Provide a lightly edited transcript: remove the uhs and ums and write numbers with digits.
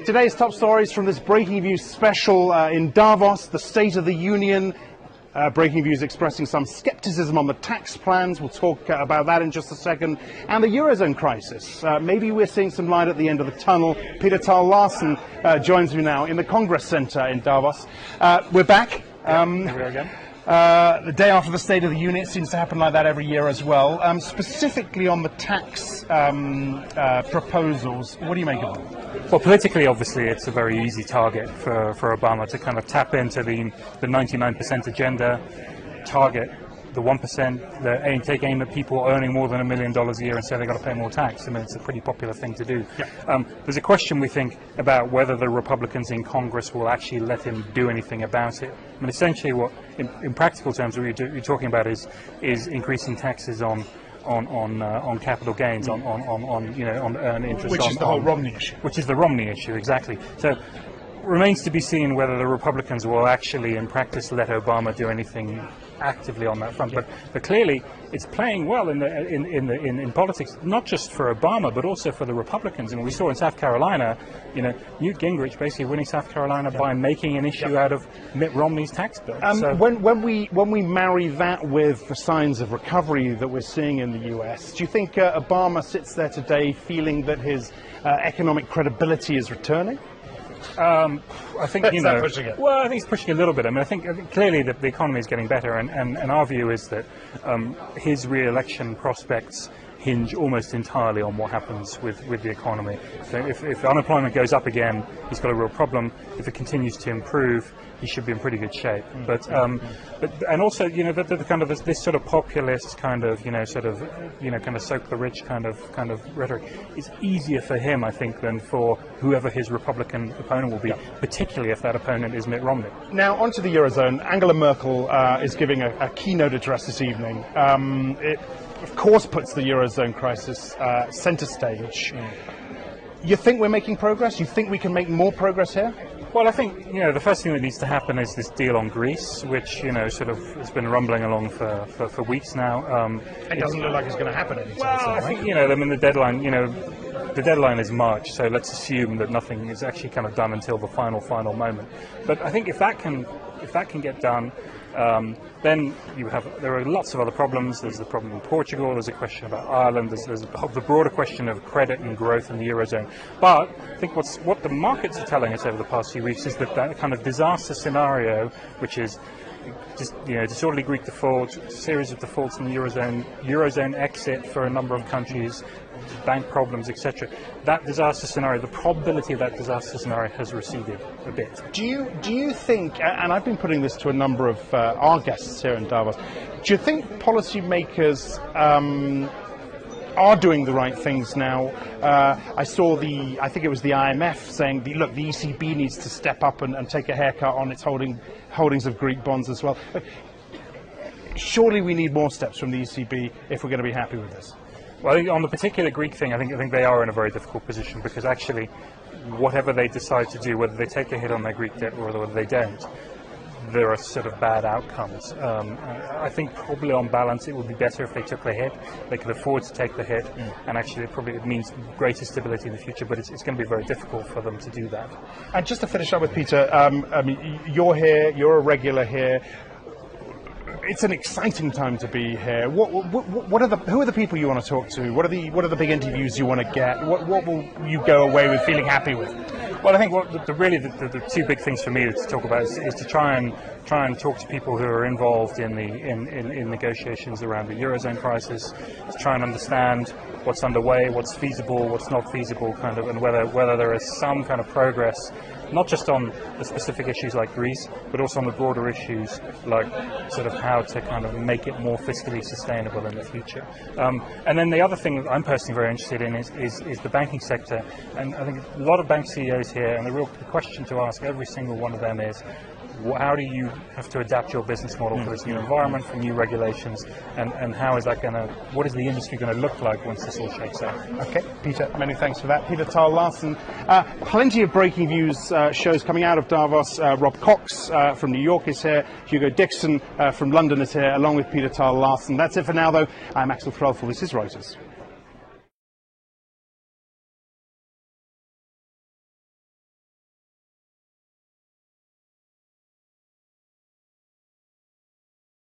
Today's top stories from this Breaking Views special in Davos, the State of the Union. Breaking Views expressing some scepticism on the tax plans. We'll talk about that in just a second. And the Eurozone crisis. Maybe we're seeing some light at the end of the tunnel. Peter Tal Larsen joins me now in the Congress Center in Davos. We're back. Here we are again. The day after the State of the Union. It seems to happen like that every year as well. Specifically on the tax proposals, what do you make of them? Well, politically, obviously, it's a very easy target for Obama to kind of tap into the 99% agenda, target the 1%, take aim at people earning more than $1 million a year and say they've got to pay more tax. I mean, it's a pretty popular thing to do. Yeah. There's a question, we think, about whether the Republicans in Congress will actually let him do anything about it. I mean, essentially, what, in practical terms, what you're talking about is increasing taxes on capital gains, on earned interest, which is the whole Romney issue. Which is the Romney issue, exactly. So, remains to be seen whether the Republicans will actually, in practice, let Obama do anything actively on that front. Yeah. But clearly, it's playing well in politics, not just for Obama, but also for the Republicans. And we saw in South Carolina, Newt Gingrich basically winning South Carolina by making an issue out of Mitt Romney's tax bill. When we marry that with the signs of recovery that we're seeing in the US, do you think Obama sits there today feeling that his economic credibility is returning? I think, pushing it? Well, I think he's pushing a little bit. I think clearly the economy is getting better, and our view is that his re-election prospects hinge almost entirely on what happens with the economy. So if unemployment goes up again, he's got a real problem. If it continues to improve, he should be in pretty good shape. But and also, the kind of this sort of populist kind of, kind of soak the rich kind of rhetoric is easier for him, I think, than for whoever his Republican opponent will be, particularly if that opponent is Mitt Romney. Now, onto the Eurozone. Angela Merkel is giving a keynote address this evening. It, of course, puts the Eurozone crisis centre stage. You think we're making progress? You think we can make more progress here? Well, I think, the first thing that needs to happen is this deal on Greece, which, sort of has been rumbling along for weeks now. It doesn't look like it's going to happen anytime soon. Well, I think, the deadline is March, so let's assume that nothing is actually kind of done until the final moment. But I think if that can get done, then there are lots of other problems. There's the problem in Portugal, there's a question about Ireland, there's the broader question of credit and growth in the Eurozone. But I think what the markets are telling us over the past few weeks is that kind of disaster scenario, which is just disorderly Greek default, series of defaults in the Eurozone exit for a number of countries, bank problems, etc. That disaster scenario, the probability of that disaster scenario has receded a bit. Do you think, and I've been putting this to a number of our guests here in Davos, do you think policymakers are doing the right things now? I saw I think it was the IMF saying, look, the ECB needs to step up and take a haircut on its holdings of Greek bonds as well. Surely we need more steps from the ECB if we're going to be happy with this. Well, I think on the particular Greek thing, I think they are in a very difficult position, because actually, whatever they decide to do, whether they take a hit on their Greek debt or whether they don't, there are sort of bad outcomes. I think probably on balance it would be better if they took the hit. They could afford to take the hit, and actually it means greater stability in the future, but it's going to be very difficult for them to do that. And just to finish up with Peter, you're here, you're a regular here. It's an exciting time to be here. Who are the people you want to talk to? What are the big interviews you want to get? What will you go away with feeling happy with? Well, I think the two big things for me to talk about is to try and talk to people who are involved in negotiations around the Eurozone crisis, to try and understand what's underway, what's feasible, what's not feasible, and whether there is some kind of progress, not just on the specific issues like Greece, but also on the broader issues like sort of how to kind of make it more fiscally sustainable in the future. And then the other thing that I'm personally very interested in is the banking sector. And I think a lot of bank CEOs here, and the question to ask every single one of them is, how do you have to adapt your business model for this new environment, for new regulations, and how is that what is the industry going to look like once this all shakes out? Okay, Peter, many thanks for that. Peter Tal Larsen. Plenty of Breaking Views shows coming out of Davos. Rob Cox from New York is here. Hugo Dixon from London is here, along with Peter Tal Larsen. That's it for now, though. I'm Axel Threlfall. This is Reuters.